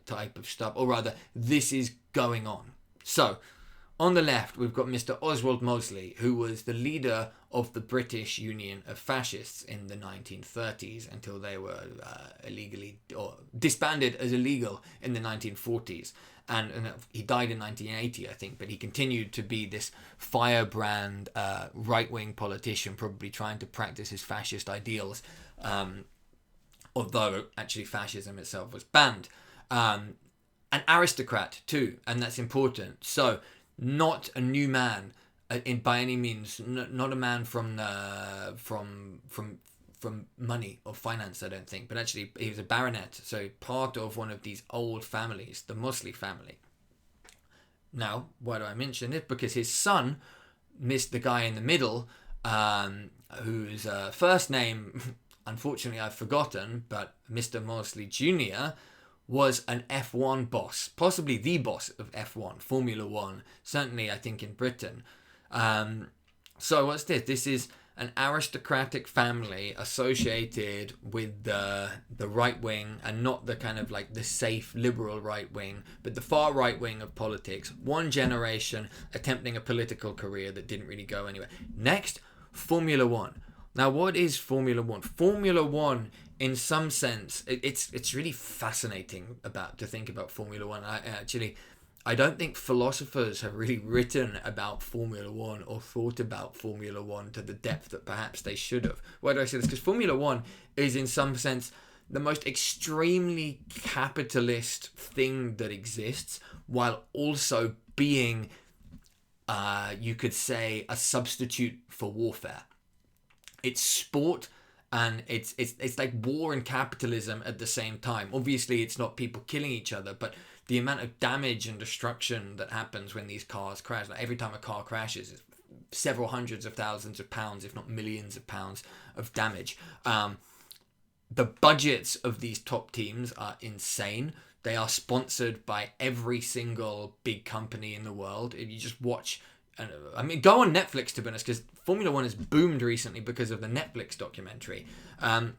A: type of stuff, or rather, this is going on. So, On the left, we've got Mr. Oswald Mosley, who was the leader of the British Union of Fascists in the 1930s until they were illegally or disbanded as illegal in the 1940s. And he died in 1980, I think, but he continued to be this firebrand right-wing politician, probably trying to practice his fascist ideals, although actually fascism itself was banned. An aristocrat too, and that's important. So not a new man by any means, not a man from money or finance, I don't think, but actually he was a baronet, so part of one of these old families, the Mosley family. Now, why do I mention it? Because his son, the guy in the middle, whose first name, unfortunately, I've forgotten, but Mr. Mosley Jr., was an F1 boss, possibly the boss of F1, Formula One, certainly I think in Britain. So what's this? This is an aristocratic family associated with the right wing, and not the kind of like the safe liberal right wing, but the far right wing of politics. One generation attempting a political career that didn't really go anywhere. Next, Formula One. Now, what is Formula One? Formula One, in some sense, it's really fascinating to think about Formula One. I don't think philosophers have really written about Formula One or thought about Formula One to the depth that perhaps they should have. Why do I say this? Because Formula One is, in some sense, the most extremely capitalist thing that exists, while also being, you could say, a substitute for warfare. It's sport, and it's like war and capitalism at the same time. Obviously, it's not people killing each other, but the amount of damage and destruction that happens when these cars crash. Like every time a car crashes, it's several hundreds of thousands of pounds, if not millions of pounds of damage. The budgets of these top teams are insane. They are sponsored by every single big company in the world. If you just watch, I mean, go on Netflix, to be honest, because Formula One has boomed recently because of the Netflix documentary. And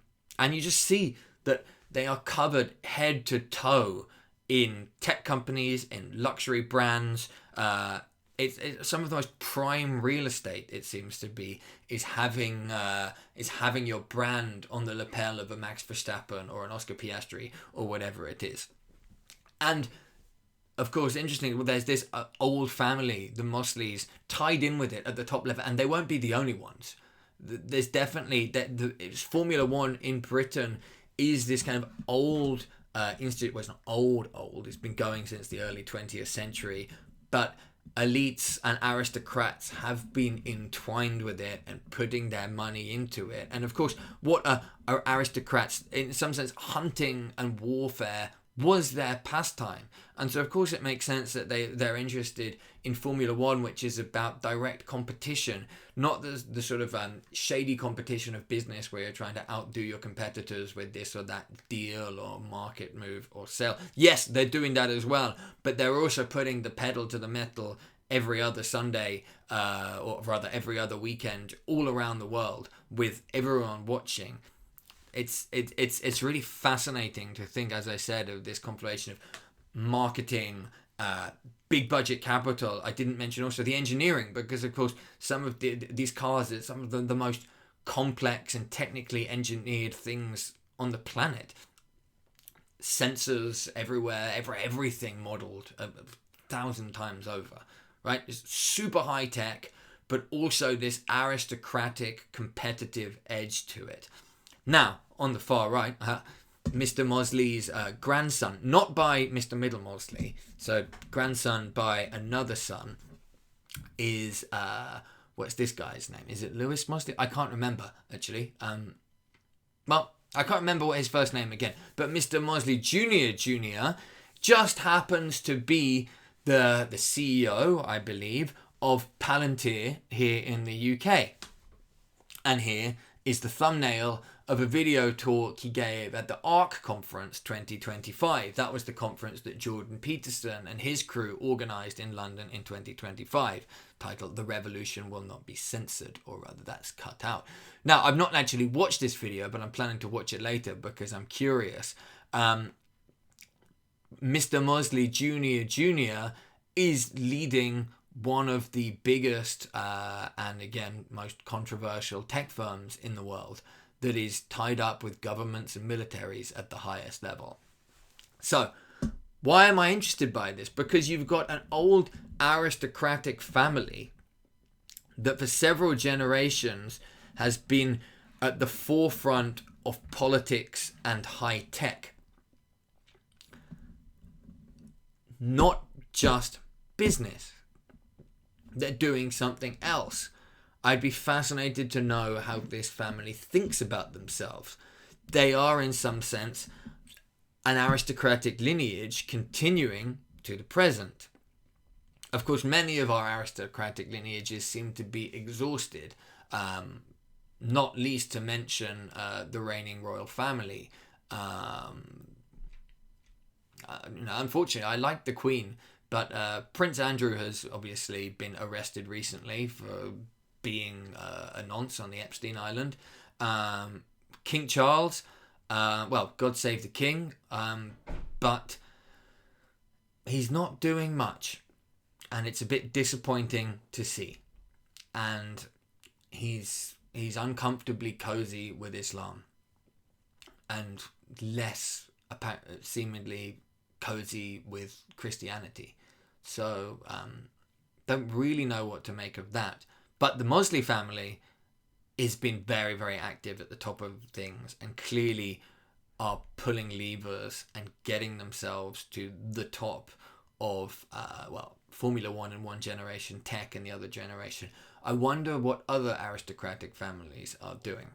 A: you just see that they are covered head to toe in tech companies, in luxury brands. It's some of the most prime real estate, it seems to be, is having your brand on the lapel of a Max Verstappen or an Oscar Piastri or whatever it is. And of course, interestingly, well, there's this old family, the Mosleys, tied in with it at the top level, and they won't be the only ones. There's definitely Formula One in Britain is this kind of old institute. Well, it's not old. It's been going since the early 20th century, but elites and aristocrats have been entwined with it and putting their money into it. And of course, what are aristocrats? In some sense, hunting and warfare was their pastime. And so of course it makes sense that they're interested in Formula One, which is about direct competition, not the sort of shady competition of business where you're trying to outdo your competitors with this or that deal or market move or sale. Yes, they're doing that as well, but they're also putting the pedal to the metal every other Sunday, or rather every other weekend, all around the world, with everyone watching. It's really fascinating to think, as I said, of this compilation of marketing, big budget capital. I didn't mention also the engineering, because of course some of these cars are some of the most complex and technically engineered things on the planet. Sensors everywhere, everything modeled 1,000 times over, right? It's super high tech, but also this aristocratic competitive edge to it. Now, on the far right, Mr. Mosley's grandson, not by Mr. Middle Mosley, so grandson by another son, is, what's this guy's name? Is it Lewis Mosley? I can't remember, actually. Well, I can't remember what his first name again, but Mr. Mosley Jr. just happens to be the CEO, I believe, of Palantir here in the UK. And here is the thumbnail of a video talk he gave at the ARC conference 2025. That was the conference that Jordan Peterson and his crew organised in London in 2025, titled "The Revolution Will Not Be Censored," or rather that's cut out. Now, I've not actually watched this video, but I'm planning to watch it later because I'm curious. Mr. Mosley Jr. is leading one of the biggest and again most controversial tech firms in the world that is tied up with governments and militaries at the highest level. So why am I interested by this? Because you've got an old aristocratic family that for several generations has been at the forefront of politics and high tech. Not just business. They're doing something else. I'd be fascinated to know how this family thinks about themselves. They are, in some sense, an aristocratic lineage continuing to the present. Of course, many of our aristocratic lineages seem to be exhausted, not least to mention the reigning royal family. Unfortunately, I like the Queen, but Prince Andrew has obviously been arrested recently for being a nonce on the Epstein Island. King Charles, well, God save the King, but he's not doing much, and it's a bit disappointing to see. And he's uncomfortably cozy with Islam, and less seemingly cozy with Christianity. So don't really know what to make of that. But the Mosley family has been very, very active at the top of things, and clearly are pulling levers and getting themselves to the top of Formula One in one generation, tech in the other generation. I wonder what other aristocratic families are doing.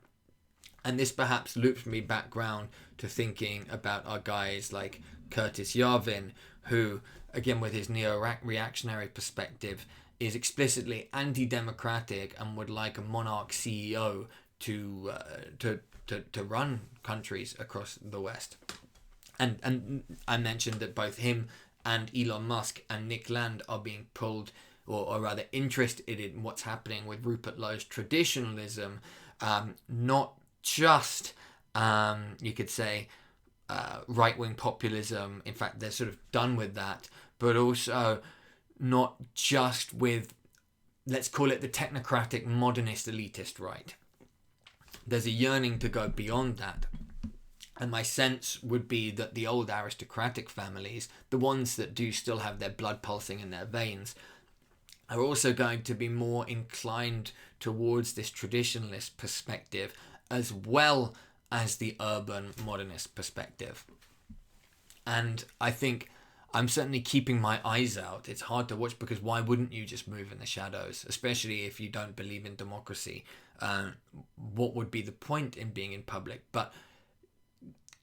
A: And this perhaps loops me back round to thinking about our guys like Curtis Yarvin, who, again with his neo-reactionary perspective, is explicitly anti-democratic and would like a monarch CEO to run countries across the West. And I mentioned that both him and Elon Musk and Nick Land are being pulled, or rather interested in what's happening with Rupert Lowe's traditionalism, not just, you could say, right-wing populism. In fact, they're sort of done with that, but also not just with, let's call it the technocratic, modernist, elitist right. There's a yearning to go beyond that. And my sense would be that the old aristocratic families, the ones that do still have their blood pulsing in their veins, are also going to be more inclined towards this traditionalist perspective, as well as the urban modernist perspective. And I think I'm certainly keeping my eyes out. It's hard to watch because why wouldn't you just move in the shadows, especially if you don't believe in democracy? What would be the point in being in public? But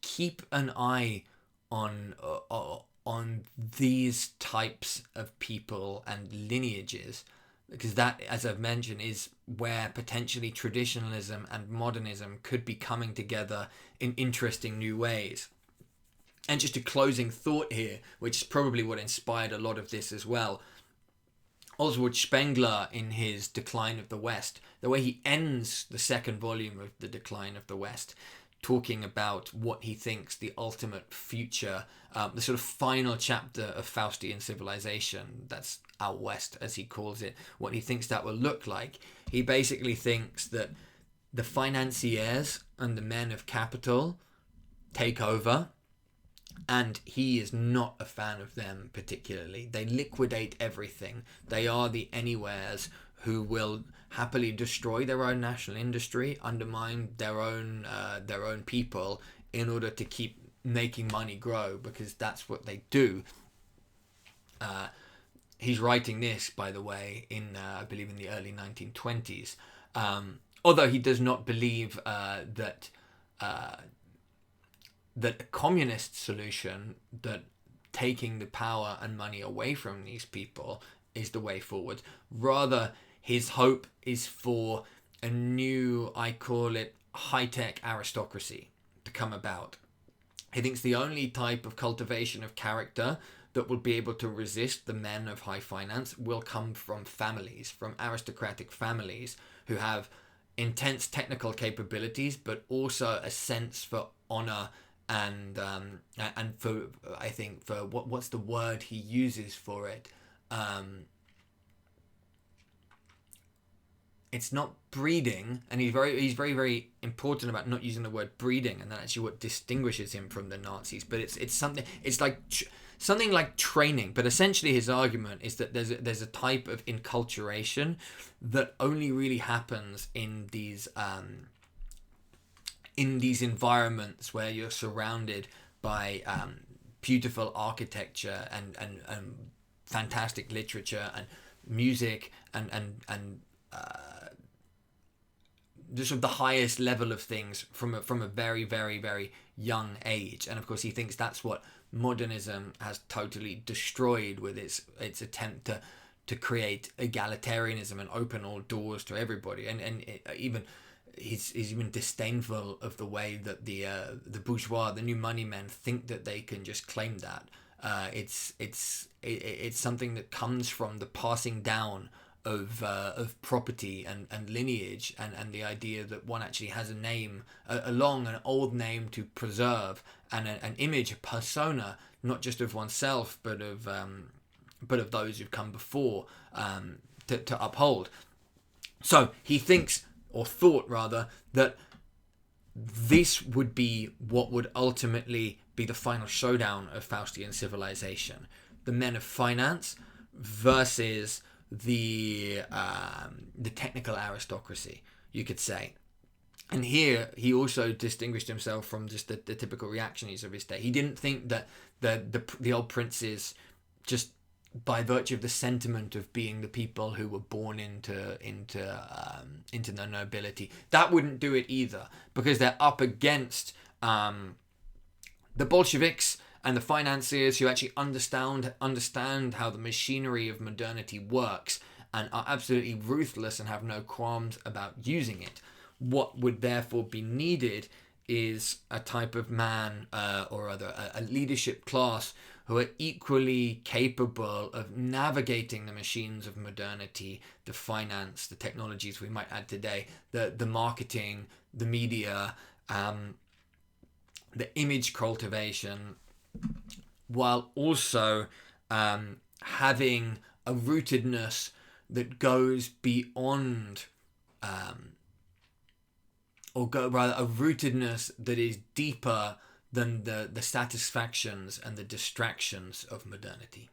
A: keep an eye on these types of people and lineages, because that, as I've mentioned, is where potentially traditionalism and modernism could be coming together in interesting new ways. And just a closing thought here, which is probably what inspired a lot of this as well. Oswald Spengler, in his Decline of the West, the way he ends the second volume of The Decline of the West, talking about what he thinks the ultimate future, the sort of final chapter of Faustian civilization, that's out west as he calls it, what he thinks that will look like. He basically thinks that the financiers and the men of capital take over, and he is not a fan of them particularly. They liquidate everything. They are the anywheres who will happily destroy their own national industry, undermine their own people in order to keep making money grow, because that's what they do. He's writing this, by the way, in I believe in the early 1920s. Although he does not believe that a communist solution, that taking the power and money away from these people, is the way forward. Rather, his hope is for a new, I call it, high-tech aristocracy to come about. He thinks the only type of cultivation of character that will be able to resist the men of high finance will come from families, from aristocratic families who have intense technical capabilities, but also a sense for honor and for, I think, for what's the word he uses for it? it's not breeding, and he's very very important about not using the word breeding, and that's actually what distinguishes him from the Nazis. But it's something, it's like something like training. But essentially his argument is that there's a type of enculturation that only really happens in these environments where you're surrounded by beautiful architecture and fantastic literature and music and just of the highest level of things from a very very very young age. And of course he thinks that's what modernism has totally destroyed with its attempt to create egalitarianism and open all doors to everybody. And even he's even disdainful of the way that the bourgeois, the new money men, think that they can just claim that. It's something that comes from the passing down of property and lineage, and the idea that one actually has a name, a long and old name to preserve, and an image, a persona, not just of oneself but of those who've come before, to uphold. So he thinks, or thought rather, that this would be what would ultimately be the final showdown of Faustian civilization: the men of finance versus the technical aristocracy, you could say. And here he also distinguished himself from just the typical reactionaries of his day. He didn't think that the old princes, just by virtue of the sentiment of being the people who were born into the nobility, that wouldn't do it either, because they're up against the Bolsheviks and the financiers who actually understand how the machinery of modernity works and are absolutely ruthless and have no qualms about using it. What would therefore be needed is a type of man, or rather a leadership class, who are equally capable of navigating the machines of modernity, the finance, the technologies we might add today, the marketing, the media, the image cultivation, while also having a rootedness that goes beyond, a rootedness that is deeper than the satisfactions and the distractions of modernity.